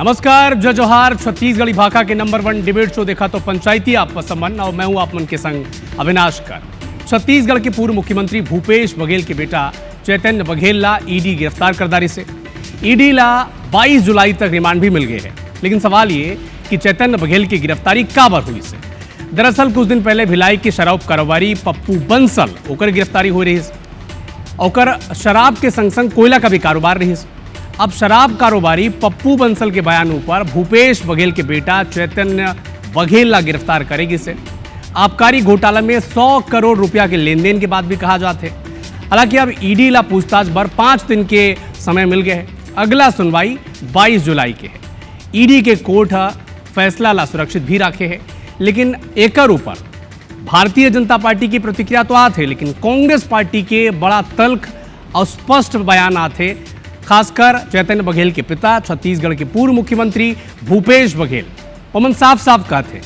नमस्कार, जय जोहार। छत्तीसगढ़ी भाषा के नंबर 1 डिबेट शो देखा तो पंचायती आपका संबंध और मैं हूं आप मन के संग अविनाश कर। छत्तीसगढ़ के पूर्व मुख्यमंत्री भूपेश बघेल के बेटा चैतन्य बघेल ला ईडी गिरफ्तार करदारी से ईडी ला 22 जुलाई तक रिमांड भी मिल गए है। लेकिन सवाल ये कि चैतन्य बघेल की गिरफ्तारी काबर हुई से। दरअसल कुछ दिन पहले भिलाई के शराब कारोबारी पप्पू बंसल ओकर गिरफ्तारी हो रही है। ओकर शराब के संग संग कोयला का भी कारोबार रही। अब शराब कारोबारी पप्पू बंसल के बयान पर भूपेश बघेल के बेटा चैतन्य बघेल ला गिरफ्तार करेगी से आबकारी घोटाला में 100 करोड़ रुपया के लेन देन के बाद भी कहा जाते। हालांकि अब ईडी ला पूछताछ भर 5 दिन के समय मिल गए है। अगला सुनवाई 22 जुलाई के है। ईडी के कोर्ट फैसला ला सुरक्षित भी रखे है। लेकिन एकर ऊपर भारतीय जनता पार्टी की प्रतिक्रिया तो आते, लेकिन कांग्रेस पार्टी के बड़ा तल्ख और स्पष्ट बयान आते, खासकर चैतन्य बघेल के पिता छत्तीसगढ़ के पूर्व मुख्यमंत्री भूपेश बघेल। हमन साफ साफ कहते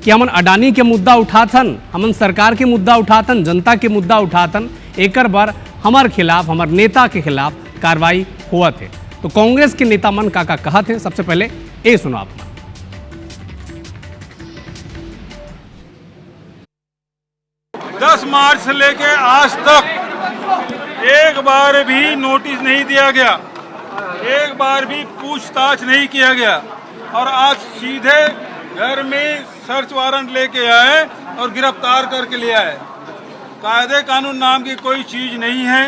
कि हमन अडानी के मुद्दा उठाथन, हमन सरकार के मुद्दा उठाथन, जनता के मुद्दा उठाथन, एकर बर हमार खिलाफ, हमार नेता के खिलाफ कार्रवाई हुआ थे। तो कांग्रेस के नेता मन का कहा थे, सबसे पहले ये सुनो आप। 10 मार्च से लेके आज तक एक बार भी नोटिस नहीं दिया गया, एक बार भी पूछताछ नहीं किया गया और आज सीधे घर में सर्च वारंट लेके आए और गिरफ्तार करके ले आए। कायदे कानून नाम की कोई चीज नहीं है।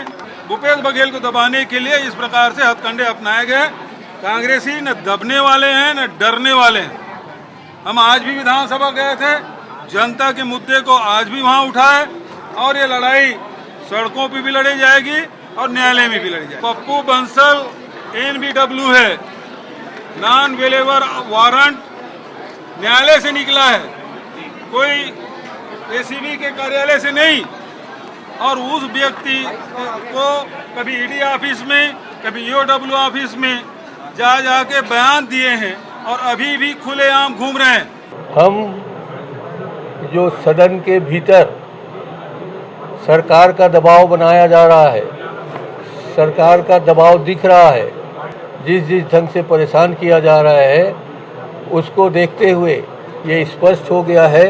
भूपेश बघेल को दबाने के लिए इस प्रकार से हथकंडे अपनाए गए। कांग्रेसी न दबने वाले हैं न डरने वाले हैं। हम आज भी विधानसभा गए थे, जनता के मुद्दे को आज भी वहां उठाए और ये लड़ाई सड़कों पे भी लड़ी जाएगी और न्यायालय में भी लड़ी जाएगी। पप्पू बंसल NBW है, नॉन अवेलेबल वारंट न्यायालय से निकला है, कोई ACB के कार्यालय से नहीं। और उस व्यक्ति को कभी ईडी ऑफिस में, कभी EOW ऑफिस में जा के बयान दिए हैं और अभी भी खुलेआम घूम रहे हैं। हम जो सदन के भीतर सरकार का दबाव बनाया जा रहा है, सरकार का दबाव दिख रहा है, जिस ढंग से परेशान किया जा रहा है, उसको देखते हुए ये स्पष्ट हो गया है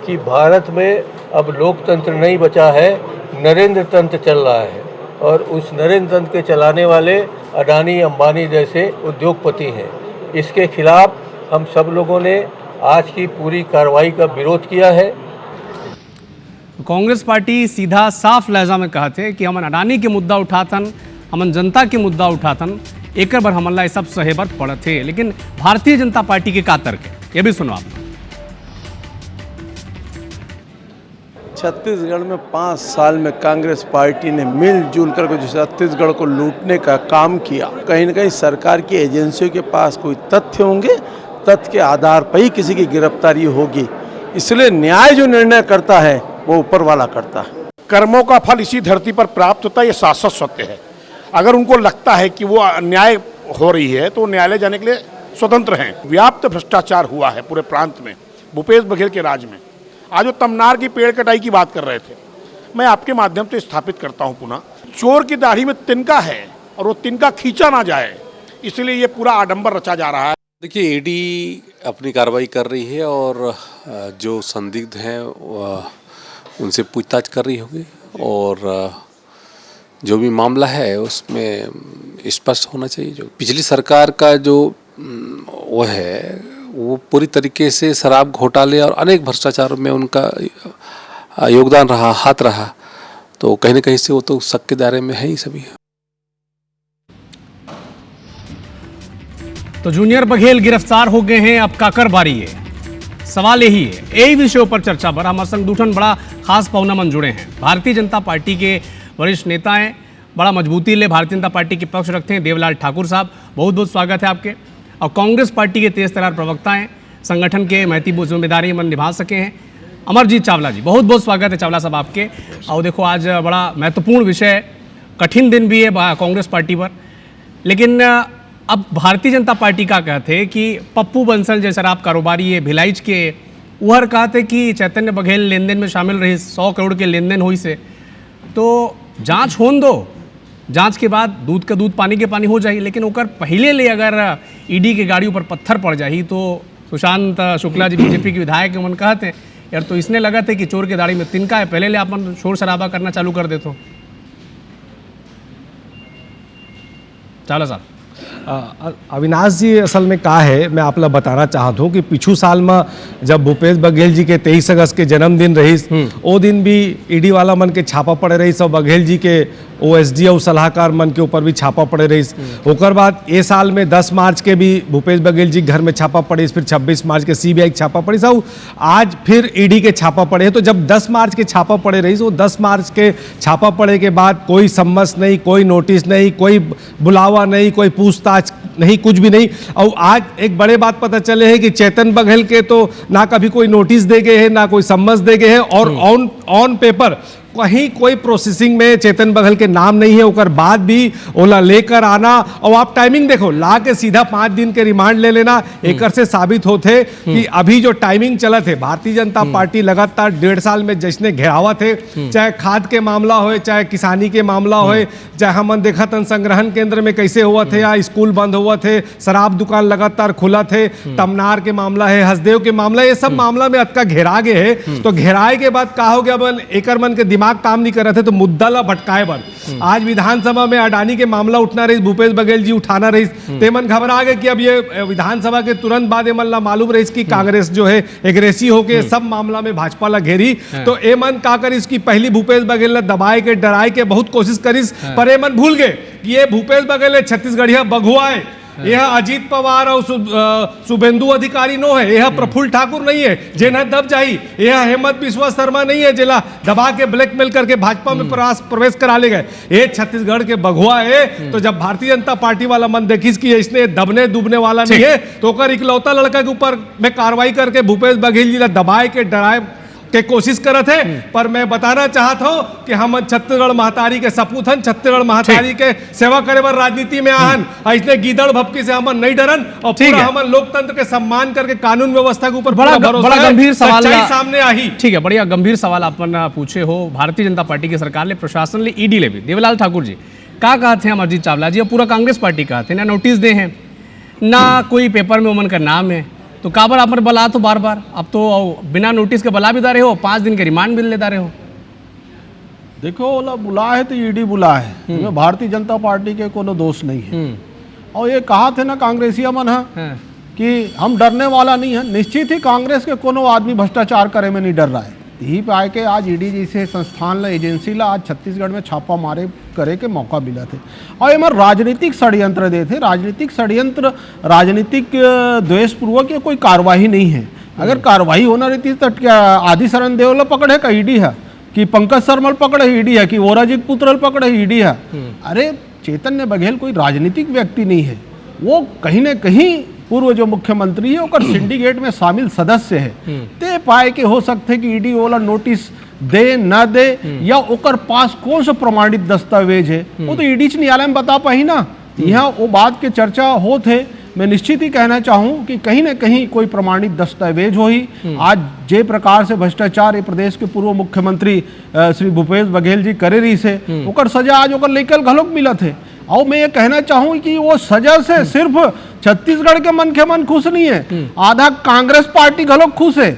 कि भारत में अब लोकतंत्र नहीं बचा है, नरेंद्र तंत्र चल रहा है। और उस नरेंद्र तंत्र के चलाने वाले अडानी अंबानी जैसे उद्योगपति हैं। इसके खिलाफ हम सब लोगों ने आज की पूरी कार्रवाई का विरोध किया है। कांग्रेस पार्टी सीधा साफ लहजा में कहते कि हमन अडानी के मुद्दा उठाथन, हमन जनता के मुद्दा उठाथन, एक बार हमला सब सहेबर पड़ते। लेकिन भारतीय जनता पार्टी के का तर्क है, ये भी सुनो आप। छत्तीसगढ़ में 5 साल में कांग्रेस पार्टी ने मिलजुल कर छत्तीसगढ़ को लूटने का काम किया। कहीं न कहीं सरकार की एजेंसियों के पास कोई तथ्य होंगे, तथ्य के आधार पर ही किसी की गिरफ्तारी होगी। इसलिए न्याय जो निर्णय करता है वो ऊपर वाला करता है। कर्मों का फल इसी धरती पर प्राप्त होता है, ये शाश्वत सत्य है। अगर उनको लगता है कि वो अन्याय हो रही है तो न्यायालय जाने के लिए स्वतंत्र हैं। व्याप्त भ्रष्टाचार हुआ है पूरे प्रांत में, भूपेश बघेल के राज में। आज वो तमनार की पेड़ कटाई की बात कर रहे थे, मैं आपके माध्यम से स्थापित करता हूँ पुनः, चोर की दाढ़ी में तिनका है और वो तिनका खींचा ना जाए, इसलिए ये पूरा आडंबर रचा जा रहा है। देखिए, ईडी अपनी कार्रवाई कर रही है और जो संदिग्ध हैं उनसे पूछताछ कर रही होगी और जो भी मामला है उसमें स्पष्ट होना चाहिए। जो पिछली सरकार का जो वो है वो पूरी तरीके से शराब घोटाले और अनेक भ्रष्टाचारों में उनका योगदान रहा, हाथ रहा, तो कहीं ना कहीं से वो तो शक के दायरे में है ही सभी। तो जूनियर बघेल गिरफ्तार हो गए हैं, अब काकर बारी है। सवाल यही है, यही विषयों पर चर्चा पर हमारे संग दूठन बड़ा खास पौना मन जुड़े हैं। भारतीय जनता पार्टी के वरिष्ठ नेता हैं, बड़ा मजबूती ले भारतीय जनता पार्टी के पक्ष रखते हैं। देवलाल ठाकुर साहब, बहुत बहुत स्वागत है आपके। और कांग्रेस पार्टी के तेज तरार प्रवक्ता हैं, संगठन के महती जिम्मेदारी मन निभा सके हैं, अमरजीत चावला जी, बहुत बहुत स्वागत है चावला साहब आपके। और देखो, आज बड़ा महत्वपूर्ण विषय, कठिन दिन भी है कांग्रेस पार्टी पर, लेकिन अब भारतीय जनता पार्टी का कहते हैं कि पप्पू बंसल जो शराब कारोबारी है भिलाइच के, वह कहते कि चैतन्य बघेल लेन देन में शामिल रही, 100 करोड़ के लेन देन हुई से, तो जांच होन दो, जांच के बाद दूध का दूध पानी के पानी हो जाए। लेकिन ओकर पहले ले अगर ईडी के गाड़ी ऊपर पत्थर पड़ जाही तो सुशांत शुक्ला जी बीजेपी के विधायक मन कहते हैं यार तो इसने लगा थे कि चोर के दाढ़ी में तिनका है, पहले ले अपन शोर शराबा करना चालू कर देते हो। चलो साहब अविनाश जी असल में का है, मैं आपला बताना चाहता हूँ कि पिछू साल में जब भूपेश बघेल जी के 23 अगस्त के जन्मदिन रही वो दिन भी ईडी वाला मन के छापा पड़े रही, सब बघेल जी के ओएसडी और सलाहकार मन के ऊपर भी छापा पड़े रही। ओकर बाद ये साल में 10 मार्च के भी भूपेश बघेल जी घर में छापा पड़े, फिर 26 मार्च के सीबीआई छापा पड़ी, सब आज फिर ईडी के छापा पड़े। तो जब 10 मार्च के छापा पड़े रही वो 10 मार्च के छापा पड़े के बाद कोई सम्मस नहीं, कोई नोटिस नहीं, कोई बुलावा नहीं, कोई पूछताछ नहीं, कुछ भी नहीं। और आज एक बड़े बात पता चले है कि चेतन बघेल के तो ना कभी कोई नोटिस दे गए हैं, ना कोई सम्मस दे गए हैं, और ऑन पेपर कहीं कोई प्रोसेसिंग में चेतन बघेल के नाम नहीं है। ओकर बाद भी ओला लेकर आना और आप टाइमिंग देखो, ला के सीधा 5 दिन के रिमांड ले लेना, एक से साबित होते कि अभी जो टाइमिंग चला थे भारतीय जनता पार्टी लगातार 1.5 साल में जैसने घेरावा थे, चाहे खाद के मामला हो, चाहे किसानी के मामला हो, चाहे हमन देखा तन संग्रहण केंद्र में कैसे हुआ थे, या स्कूल बंद हुआ थे, शराब दुकान लगातार खुला थे, तमनार के मामला है, हसदेव के मामला, ये सब मामला में अतका घेरा गए है। तो घेराए के बाद का हो गया, बन एकर मन के दिमाग काम नहीं कर रहे थे तो मुद्दा ला भटकाए बन। आज विधानसभा में अडानी के मामला उठना रही, भूपेश बघेल जी उठाना रही, तेमन घबरा गए कि अब ये विधानसभा के तुरंत बाद एमन ला मालूम रही कि कांग्रेस जो है एग्रेसिव होके सब मामला में भाजपा ला घेरी। तो एमन का कर इसकी पहली भूपेश बघेल ला दबाए के डराए के बहुत कोशिश करिस, पर एमन भूल गए कि ये भूपेश बघेल छत्तीसगढ़िया बघुआ है, यह अजीत पवार और शुभेंदु अधिकारी नो है, यह प्रफुल्ल ठाकुर नहीं है जेना दब जाही, यह हेमंत बिस्वा शर्मा नहीं है जेला दबा के ब्लैकमेल करके भाजपा में प्रवेश करा ले गए, ये छत्तीसगढ़ के बघुआ है। तो जब भारतीय जनता पार्टी वाला मन देखिस कि इसने दबने दुबने वाला नहीं है, तो ओकर इकलौता लड़का के ऊपर में कार्रवाई करके भूपेश बघेल जी ला दबाए के डराए के कोशिश करत है। पर मैं बताना चाहता हूं कि हम छत्तीसगढ़ महतारी के सपूत हन, छत्तीसगढ़ महतारी के सेवा करे बर राजनीति में आहन, इसने गीदड़ भपकी से हमन नहीं डरन, और पूरा हमन लोकतंत्र के सम्मान करके कानून व्यवस्था के ऊपर बड़ा गंभीर सवाल सामने आई। ठीक है, बढ़िया गंभीर सवाल अपन पूछे हो। भारतीय जनता पार्टी की सरकार ले, प्रशासन ले, ईडी ले भी देवलाल ठाकुर जी का कहते हैं, अमरजीत चावला जी और पूरा कांग्रेस पार्टी कहते हैं ना नोटिस दे हैं ना कोई पेपर में उमन का नाम है, तो काबर आप बला तो बार बार अब तो बिना नोटिस के बला भी दारे हो, 5 दिन के रिमांड भी ले दारे हो। देखो ओला बुला है तो ईडी बुला है, इसमें भारतीय जनता पार्टी के कोनो दोष नहीं है। और ये कहा थे ना कांग्रेसिया मन है कि हम डरने वाला नहीं है, निश्चित ही कांग्रेस के कोनो आदमी भ्रष्टाचार करे में नहीं डर रहा है। यही पे आए के आज ईडी जैसे संस्थान ला, एजेंसी ला आज छत्तीसगढ़ में छापा मारे करे के मौका मिला थे। और एमन राजनीतिक षड्यंत्र दे थे, राजनीतिक षड्यंत्र, राजनीतिक द्वेषपूर्वक कोई कार्रवाई नहीं है। अगर कार्रवाई होना रहती तो क्या आदि शरण देवला पकड़े का ईडी है, कि पंकज शर्मा पकड़े ईडी है, कि ओराजीत पुत्र पकड़े ईडी है। अरे चेतन बघेल कोई राजनीतिक व्यक्ति नहीं है, वो कहीं न कहीं पूर्व जो मुख्यमंत्री है ओकर सिंडिकेट में शामिल सदस्य है। ते पाए के हो सकते कि ईडी वाला नोटिस दे न दे, या ओकर पास कौन सा प्रमाणित दस्तावेज है, वो तो ईडी न्यायालय में बता पाही ना। यहाँ वो बात के चर्चा होते, मैं निश्चित ही कहना चाहूँ कि कहीं न कहीं कोई प्रमाणित दस्तावेज हो ही। आज जे प्रकार से भ्रष्टाचार ये प्रदेश के पूर्व मुख्यमंत्री श्री भूपेश बघेल जी करे रही से, ओकर सजा आज ओकर लेकर घलोक मिला थे। और मैं ये कहना चाहूँ कि वो सजा से सिर्फ छत्तीसगढ़ के मन खुश नहीं है, आधा कांग्रेस पार्टी घलोक खुश है।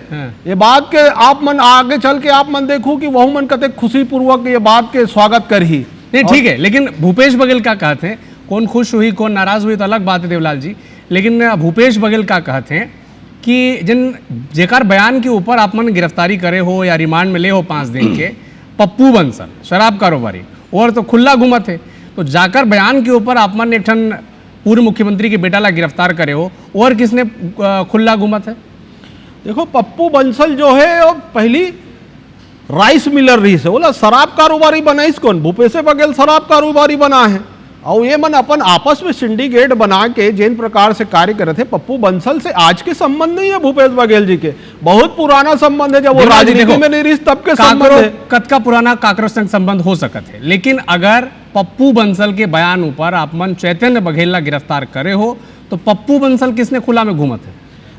ये बात के आप मन आगे चल के आप मन देखो कि वह मन कते खुशी पूर्वक ये बात के स्वागत कर ही नहीं। ठीक है, लेकिन भूपेश बघेल क्या कहते हैं, कौन खुश हुई कौन नाराज हुई तो अलग बात है देवलाल जी, लेकिन भूपेश बघेल क्या कहते हैं कि जिन जेकर बयान के ऊपर आप मन गिरफ्तारी करे हो या रिमांड में ले हो 5 दिन के, पप्पू बंसल शराब कारोबारी और तो खुला घूमत है, तो जाकर बयान के ऊपर आप मन एक ठन पूर्व मुख्यमंत्री के बेटा ला गिरफ्तार करे हो, और किसने खुला घूमत है? देखो पप्पू बंसल जो है वो पहली राइस मिलर रही से, बोला शराब कारोबारी बना इस कौन, भूपेश बघेल शराब कारोबारी बना है। और ये मन अपन आपस में सिंडिकेट बना के जिन प्रकार से कार्य करे थे, पप्पू बंसल से आज के संबंध नहीं है भूपेश बघेल जी के, बहुत पुराना संबंध है, जब वो राजनीति में नहीं रही तब के संबंध है। कद का पुराना कांग्रेस संग संबंध हो सकत है, लेकिन अगर पप्पू बंसल के बयान ऊपर आप मन चैतन्य बघेल ला गिरफ्तार करे हो, तो पप्पू बंसल किसने खुला में घूमत है?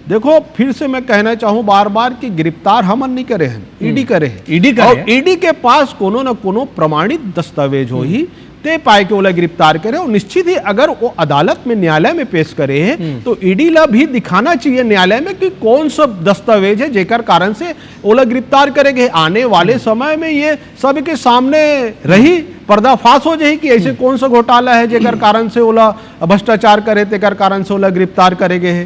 देखो फिर से मैं कहना चाहूँ बार बार कि गिरफ्तार हमन नहीं करे हैं, ईडी करे हैं। ईडी और ईडी के पास कोनो न कोनो प्रमाणित दस्तावेज हो ही, ते पाए के ओला गिरफ्तार करे और निश्चित ही अगर वो अदालत में न्यायालय में पेश करे है तो ईडी ला भी दिखाना चाहिए न्यायालय में कि कौन सा दस्तावेज है जेकर कारण से ओला गिरफ्तार करेंगे। आने वाले समय में ये सब के सामने रही पर्दाफाश हो जाए कि ऐसे कौन सा घोटाला है जेकर कारण से ओला भ्रष्टाचार करे तेकर कारण से ओला गिरफ्तार करेगे है,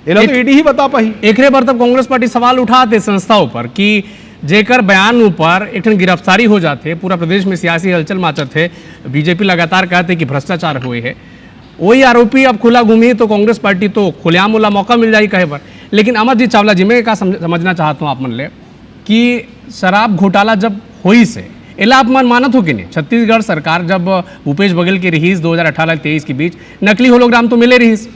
ये तो ईडी ही बता पाई। एकरे पर तब कांग्रेस पार्टी सवाल उठाते संस्थाओं पर कि जेकर बयान ऊपर एक गिरफ्तारी हो जाते, पूरा प्रदेश में सियासी हलचल माचत है, बीजेपी लगातार कहते कि भ्रष्टाचार हुए है, वही आरोपी अब खुला घूमी तो कांग्रेस पार्टी तो खुलेआम वाला मौका मिल जाए कहे पर। लेकिन अमरजीत चावला जी मैं क्या समझना चाहता हूँ आप मन ले कि शराब घोटाला जब हुई से एला आप मन मानत हो कि नहीं, छत्तीसगढ़ सरकार जब भूपेश बघेल की रहीस 2018-23 के बीच नकली होलोग्राम तो मिले रहीस,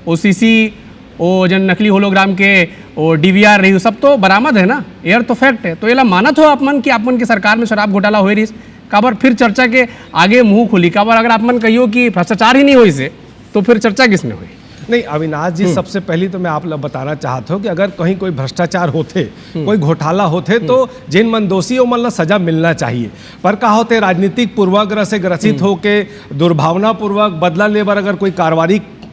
ओसीसी वो जन नकली होलोग्राम के वो डीवीआर रही सब तो बरामद है ना, एयर तो फैक्ट है, तो एला मानत हो आप मन कि आप मन की सरकार में शराब घोटाला हो रही काबर फिर चर्चा के आगे मुंह खुली काबर अगर आप मन कहियो कि भ्रष्टाचार ही नहीं हुई से तो फिर चर्चा किसने हुई। नहीं अविनाश जी, सबसे पहले तो मैं आप लोग बताना चाहता हूँ कि अगर कहीं कोई भ्रष्टाचार होते कोई घोटाला होते तो जिन मन दोषी हो मतलब सजा मिलना चाहिए, पर का होते राजनीतिक पूर्वाग्रह से ग्रसित होके दुर्भावना पूर्वक बदला लेबर अगर कोई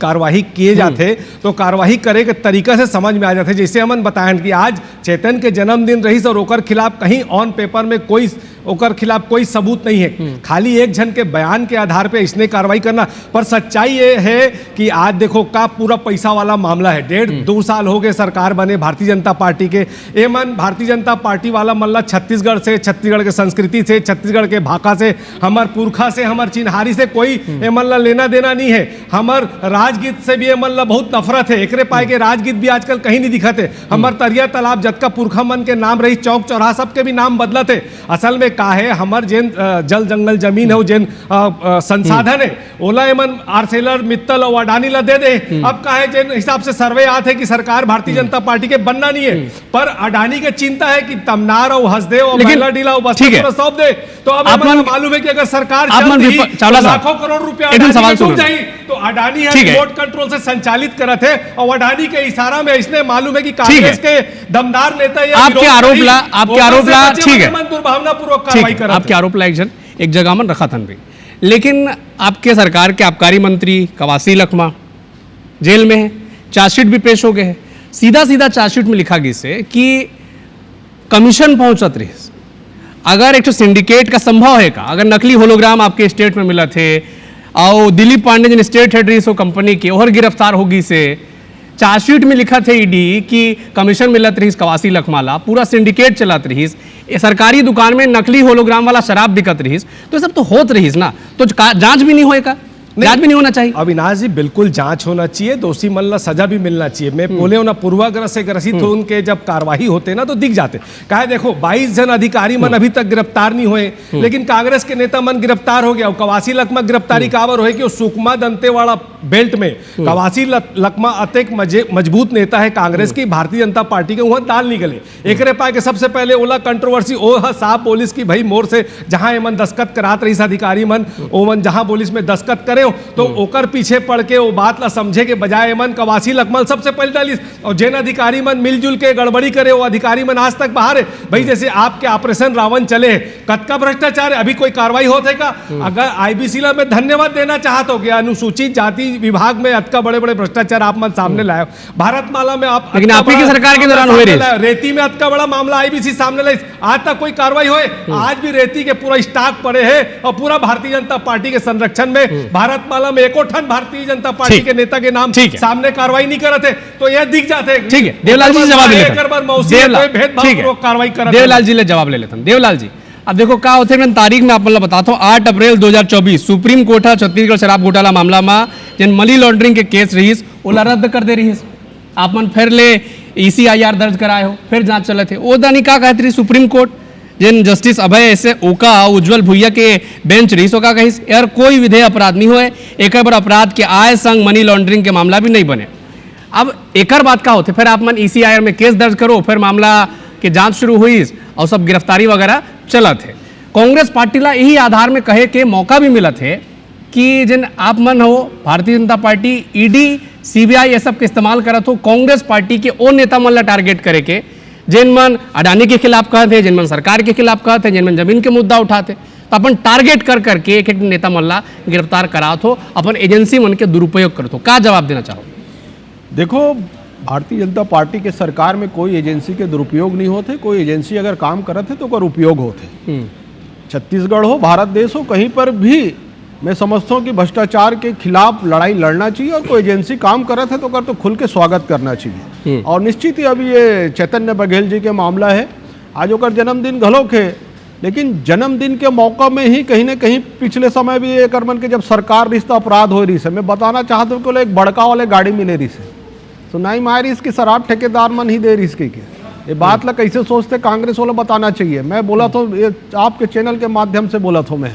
कार्यवाही किए जाते तो कार्यवाही करे के तरीका से समझ में आ जाते। जैसे हमन बताएं कि आज चेतन के जन्मदिन रही और ओकर खिलाफ कहीं ऑन पेपर में कोई ओकर खिलाफ कोई सबूत नहीं है, खाली एक जन के बयान के आधार पे इसने कार्रवाई करना। पर सच्चाई ये है कि आज देखो का पूरा पैसा वाला मामला है, 1.5-2 साल हो गए सरकार बने भारतीय जनता पार्टी के, ए मन भारतीय जनता पार्टी वाला मल्ला छत्तीसगढ़ से, छत्तीसगढ़ के संस्कृति से, छत्तीसगढ़ के भाषा से, हमार पुरखा से, हमार चिन्हारी से कोई ए मन ला लेना देना नहीं है। हमार राजगीत से भी ए मन ला बहुत नफरत है, एकरे पाए के राजगीत भी आजकल कहीं नहीं दिखते। हमार तरिया तालाब जतका पुरखा मन के नाम रही, चौक चौराहा सबके भी नाम बदलते। असल में का है हमार जेन जल जंगल जमीन है जेन संसाधन है ओला एमन आर्सेलर मित्तल और अडानी ला दे दे। अब का है जेन हिसाब से सर्वे आते है कि सरकार भारतीय जनता पार्टी के बनना नहीं है, पर अडानी के चिंता है कि तमनार और हसदेव और महिला डीला और बस्तर सौंप दे। तो अब मालूम है कि अगर सरकार लाखों करोड़ रुपया तो अडानी है रिमोट कंट्रोल से संचालित करत है और अडानी के इशारा में इसने मालूम है कि कांग्रेस के दमदार नेता आपके आरोप ला ठीक है, दुर्भावनापूर्वक कार्रवाई करत है। आपके आरोप ला एक जगह मन रखा था भी, लेकिन आपके सरकार के आबकारी मंत्री कवासी लखमा जेल में है, चार्जशीट भी पेश हो गए है। सीधा चार्जशीट में लिखा गया से कि कमीशन पहुंचत रही, अगर एक सिंडिकेट का संभव है का, अगर नकली होलोग्राम आपके स्टेट में मिला थे और दिलीप पांडे जिन स्टेट हेड रही सो कंपनी के और गिरफ्तार होगी से चार्जशीट में लिखा थे ईडी कि कमीशन मिलत रही कवासी लखमाला, पूरा सिंडिकेट चलत रही, सरकारी दुकान में नकली होलोग्राम वाला शराब बिकत रही, तो सब तो होत रही ना, तो जांच भी नहीं होएगा, जांच भी नहीं होना चाहिए। अविनाश जी बिल्कुल जांच होना चाहिए, दोषी मन ला सजा भी मिलना चाहिए। मैं बोले ना पूर्वाग्रह से ग्रसित हो उनके जब कार्यवाही होते ना तो दिख जाते। कहा देखो 22 जन अधिकारी मन अभी तक गिरफ्तार नहीं हुए, लेकिन कांग्रेस के नेता मन गिरफ्तार हो गया। कवासी लखमा गिरफ्तारी काबर हो कि सुकमा दंतेवाड़ा बेल्ट में कवासी लखमा अतेक मजबूत नेता है कांग्रेस की, भारतीय जनता पार्टी के वहां दाल निकले। एकरे पाए के सबसे पहले ओला कंट्रोवर्सी ओ साहब पुलिस की भाई मोर से जहां एमन दस्खत करात रही अधिकारी मन ओमन जहां पुलिस में दस्खत करे तो ओकर पीछे पड़ के वो बात ला समझे के बजाय मन कवासी लखमल सबसे पहले डालिस और जिन अधिकारी मन मिलजुल के गड़बड़ी करे वो अधिकारी मन आज तक बाहर है। भाई जैसे आपके ऑपरेशन रावण चले कतका भ्रष्टाचार है, अभी कोई कार्रवाई होते का? अगर आईबीसी ला मैं धन्यवाद देना चाहता हूँ कि अनुसूचित जाति विभाग में अतका बड़े बड़े भ्रष्टाचार आप मन सामने लाए। भारतमाला में आप लेकिन आप ही की सरकार के दौरान हुए रेती में अतका बड़ा मामला आईबीसी सामने लाई, आज तक कोई कार्रवाई हुए? आज भी रेती के पूरा स्टॉक पड़े है और पूरा भारतीय जनता पार्टी के संरक्षण में भारतमाला में एको ठन भारतीय जनता पार्टी के नेता के नाम सामने कार्रवाई नहीं करते, तो यह दिख जाते। ठीक है, देवलाल जी जवाब ले लेते कार्रवाई देवलाल जी ले जवाब ले लेते हैं। देवलाल जी अब देखो क्या होते हैं, तारीख में आप मतलब बताता हूँ 8 अप्रैल 2024 सुप्रीम कोर्ट छत्तीसगढ़ शराब घोटाला मामला में जिन मनी लॉन्ड्रिंग के केस रही ओला रद्द कर दे रही, आप मन फिर ले ECIR दर्ज कराए हो, फिर जांच चले थे ओ दानी का कहती रही सुप्रीम कोर्ट जिन जस्टिस अभय ऐसे ओका उज्जवल भुइया के बेंच रही सो का कही यार कोई विधेय अपराध नहीं हुए, एक बार अपराध के आय संग मनी लॉन्ड्रिंग के मामला भी नहीं बने। अब एक बात का होते फिर आप मन ECIR में केस दर्ज करो, फिर मामला के जांच शुरू हुई और सब गिरफ्तारी वगैरह चला थे। कांग्रेस पार्टी ला यही आधार में कहे के मौका भी मिला थे कि जिन आप मन हो Bharatiya Janata party ED CBI ये सब के इस्तेमाल करत हो कांग्रेस पार्टी के ओ नेता मन ला टारगेट करे के जिन मन अडानी के खिलाफ कहते, जिन मन सरकार के खिलाफ कहते, जिन मन जमीन के मुद्दा उठाते, तो अपन टारगेट कर करके एक एक नेता मल्ला गिरफ्तार करात हो, अपन एजेंसी मन के दुरुपयोग करत हो। का जवाब देना चाहो? देखो, भारतीय जनता पार्टी के सरकार में कोई एजेंसी के दुरुपयोग नहीं होते। कोई एजेंसी अगर काम करत है तो ओकर उपयोग होते। छत्तीसगढ़ हो, भारत देश हो, कहीं पर भी मैं समझता हूँ कि भ्रष्टाचार के खिलाफ लड़ाई लड़ना चाहिए और कोई एजेंसी काम करत है तो कर तो खुल के स्वागत करना चाहिए। और निश्चित ही अभी ये चैतन्य बघेल जी के मामला है, आज ओकर जन्मदिन घलोक है, लेकिन जन्मदिन के मौका में ही कहीं ना कहीं पिछले समय भी एक मन के जब सरकार रिश्ता अपराध हो रही से, मैं बताना चाहता हूँ कि एक बड़का वाले गाड़ी मिले रही से, तो नहीं मार रही इसकी शराब ठेकेदार मन ही दे रही इसके के। ये बात ला कैसे सोचते कांग्रेस वाला बताना चाहिए। मैं बोला तो ये आपके चैनल के माध्यम से बोला था मैं,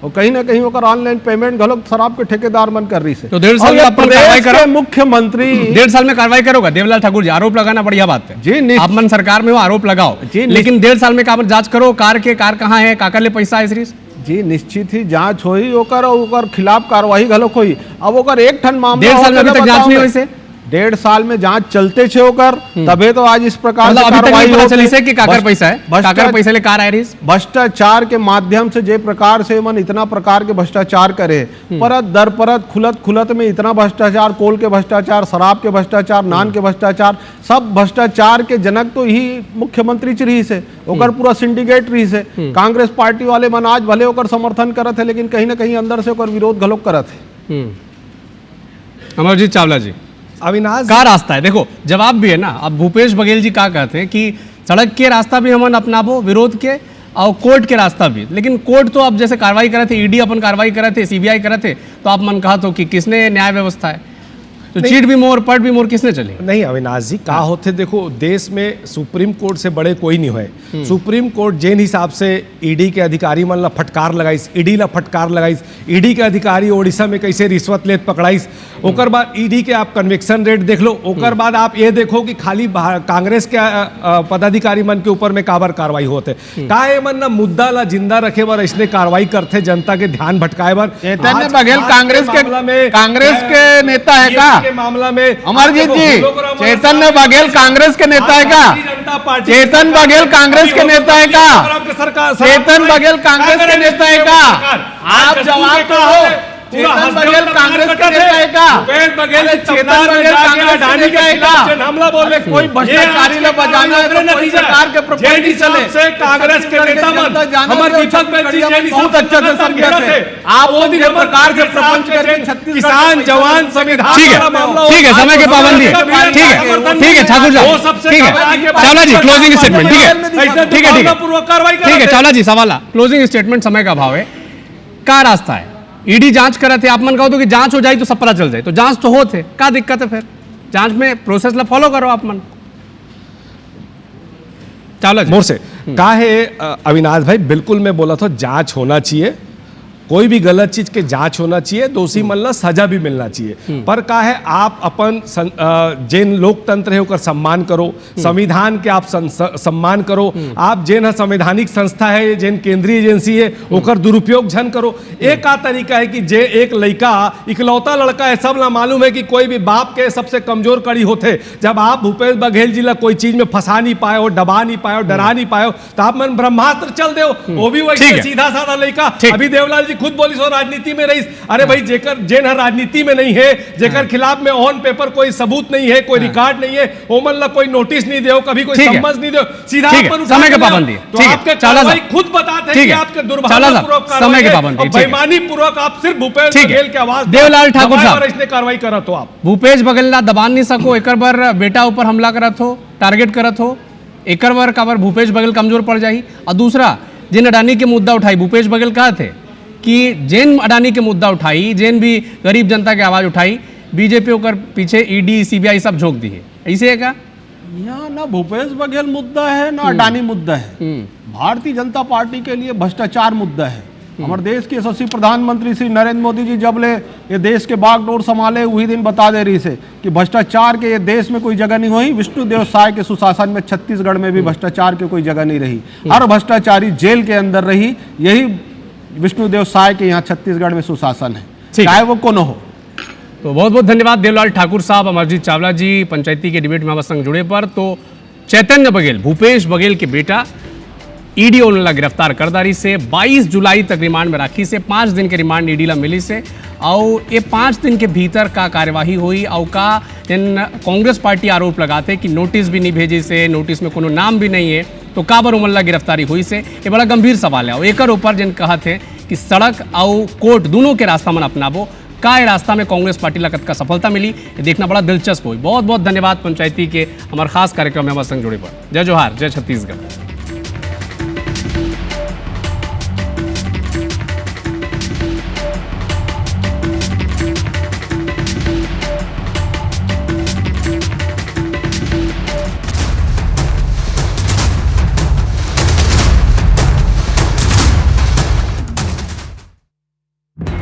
और कहीं ना कहीं होकर ऑनलाइन पेमेंट गलत शराब के ठेकेदार मन कर रही से। तो 1.5 साल में अपन कार्रवाई करो, मुख्यमंत्री 1.5 साल में कार्रवाई करोगा? देवलाल ठाकुर जी, आरोप लगाना बढ़िया बात है जी, आप मन सरकार में हो, आरोप लगाओ, लेकिन 1.5 साल में का जांच करो, कार कहाँ है, काकर ले पैसा है जी, निश्चित ही जांच होई, ओकर खिलाफ कार्रवाई गलत होई। अब ओकर एक ठन मामला 1.5 साल में अभी तक जांच नहीं हुई से, 1.5 साल में जांच चलते छे ओकर, तबे तो आज इस प्रकार से अभी तक नहीं पता चली से कि काकर पैसा है, काकर पैसे ले कार आ रही। भ्रष्टाचार के माध्यम से जे प्रकार से मन इतना प्रकार के भ्रष्टाचार करे, परत दर परत खुलत में इतना भ्रष्टाचार, कोल के भ्रष्टाचार, शराब के भ्रष्टाचार, नान के भ्रष्टाचार, सब भ्रष्टाचार के जनक तो ही मुख्यमंत्री च रही से, ओकर पूरा सिंडिकेट रही से। कांग्रेस पार्टी वाले मन आज भले ओकर समर्थन करत है, लेकिन कहीं ना कहीं अंदर से ओकर विरोध घलोक करत है। अमरजीत चावला जी, अविनाश का रास्ता है? देखो जवाब भी है ना। अब भूपेश बघेल जी का कहते हैं कि सड़क के रास्ता भी हमन अपनाबो विरोध के, और कोर्ट के रास्ता भी, लेकिन कोर्ट तो अब जैसे कार्रवाई करे थे, ईडी अपन कार्रवाई करे थे, सीबीआई करे थे, तो आप मन कहा तो कि किसने न्याय व्यवस्था है, तो चीट भी मोर पट भी मोर किसने चले? नहीं अविनाश जी, का होते देखो, देश में सुप्रीम कोर्ट से बड़े कोई नहीं हुए। सुप्रीम कोर्ट जिन हिसाब से ईडी के अधिकारी मन ला फटकार लगाइस, ईडी ला फटकार लगाइस, ईडी के अधिकारी ओडिशा में कैसे रिश्वत लेत पकड़ाइस, ओकर बाद ईडी के आप कन्विक्शन रेट देख लो, ओकर बाद आप ये देखो कि खाली कांग्रेस के पदाधिकारी मन के ऊपर में काबर कार्रवाई होते, का ये मन ना मुद्दा ला जिंदा रखे बर इसने कार्रवाई करते, जनता के ध्यान भटकाए बर। चैतन्य बघेल कांग्रेस के नेता है का के मामला में? अमरजीत जी, चैतन्य बघेल कांग्रेस के नेता है का? चेतन बघेल कांग्रेस के नेता है का? चेतन बघेल कांग्रेस के नेता है का? आप जवाब तो हो। चेतन बघेल कांग्रेस के नेता है का? चेतन बघेल कांग्रेस के नेता है का? हमला बोले कोई भ्रष्टाचारी ने बजाना है तो कोई सरकार के प्रॉपर्टी चले से कांग्रेस के नेता मन हमारे दीपक बैनर्जी जी बहुत अच्छे से समझे थे। आप वो दिन प्रकार से प्रपंच करके छत्तीसगढ़ किसान जवान संविधान, ठीक है, समय की पाबंदी है, ठीक है ठाकुर साहब, ठीक है चावला जी, क्लोजिंग स्टेटमेंट, ठीक है चावला जी, सवाल क्लोजिंग स्टेटमेंट, समय का अभाव है, क्या रास्ता है? ईडी जांच करे थे, आप मन कहो तो कि जांच हो जाए तो सब पता चल जाए, तो जांच तो होते, क्या दिक्कत है फिर? जांच में प्रोसेस ला फॉलो करो आप मन। चावला जी मोर से का है अविनाश भाई, बिल्कुल मैं बोला था जांच होना चाहिए, कोई भी गलत चीज के जांच होना चाहिए, दोषी मन ला सजा भी मिलना चाहिए, पर का है आप अपन जिन लोकतंत्र है ओकर सम्मान करो, संविधान के आप सम्मान करो, आप जिन संवैधानिक संस्था है, जिन केंद्रीय एजेंसी है ओकर दुरुपयोग झन करो। एक का तरीका है कि जे एक लड़का इकलौता लड़का है, सब ला मालूम है कि कोई भी बाप के सबसे कमजोर कड़ी होते, जब आप भूपेश बघेल जी ला कोई चीज में फंसा नहीं पाए हो, दबा नहीं पाए हो, डरा नहीं पाए हो, तो आप मन ब्रह्मास्त्र चल दे, वो भी वही सीधा साधा लड़का। अभी देवलाल जी खुद बोली सो राजनीति में रही, अरे भाई जेकर जेन राजनीति में नहीं है, जेकर खिलाफ में ऑन पेपर कोई सबूत नहीं है, कोई रिकॉर्ड नहीं है, ओमन ला कोई नोटिस नहीं दे, कभी कोई समझ नहीं दे, सीधा समय की पाबंदी है, तो आपके कार्रवाई खुद बताते हैं कि आपके दुर्भावनापूर्वक समय की पाबंदी, बेईमानी पूर्वक आप सिर्फ भूपेश बघेल के आवाज देवलाल ठाकुर साहब इसने कार्रवाई करा, तो आप भूपेश बघेल ला दबा नहीं सको, एक बार बेटा ऊपर हमला करत हो, टारगेट करत हो, एक बार का बार भूपेश बघेल कमजोर पड़ जाही। और दूसरा, जिन अडानी के मुद्दा उठाई भूपेश बघेल कहा थे कि जिन अडानी के मुद्दा उठाई, जिन भी गरीब जनता की आवाज उठाई, बीजेपी होकर पीछे ईडी सीबीआई सब झोंक दी है, ऐसे है क्या? यहाँ ना भूपेश बघेल मुद्दा है ना अडानी मुद्दा है, भारतीय जनता पार्टी के लिए भ्रष्टाचार मुद्दा है। हमारे देश के यशस्वी प्रधानमंत्री श्री नरेंद्र मोदी जी जब ले ये देश के बागडोर संभाले, वही दिन बता दे रही से कि भ्रष्टाचार के ये देश में कोई जगह नहीं हुई। विष्णुदेव साय के सुशासन में छत्तीसगढ़ में भी भ्रष्टाचार की कोई जगह नहीं रही, हर भ्रष्टाचारी जेल के अंदर रही। यही विष्णुदेव साय के यहाँ छत्तीसगढ़ में सुशासन है, चाहे वो कौन हो। तो बहुत बहुत धन्यवाद देवलाल ठाकुर साहब, अमरजीत चावला जी, पंचायती के डिबेट में हमारे संग जुड़े पर। तो चैतन्य बघेल, भूपेश बघेल के बेटा, ईडी ओनला गिरफ्तार कर दारी से 22 जुलाई तक रिमांड में राखी से 5 दिन के रिमांड ईडी ला मिली से और ये 5 दिन के भीतर का कार्यवाही हुई और का इन कांग्रेस पार्टी आरोप लगाते कि नोटिस भी नहीं भेजी से, नोटिस में कोनो नाम भी नहीं है, तो काबर उमल्ला गिरफ्तारी हुई से ये बड़ा गंभीर सवाल है। और एक ऊपर जिन कहा थे कि सड़क और कोर्ट दोनों के रास्ता मन अपनाबो का रास्ता में कांग्रेस पार्टी लगत का सफलता मिली, ये देखना बड़ा दिलचस्प हुई। बहुत बहुत धन्यवाद पंचायती के हमारे खास कार्यक्रम में हमारे संग जुड़े पर। जय जोहार, जय छत्तीसगढ़।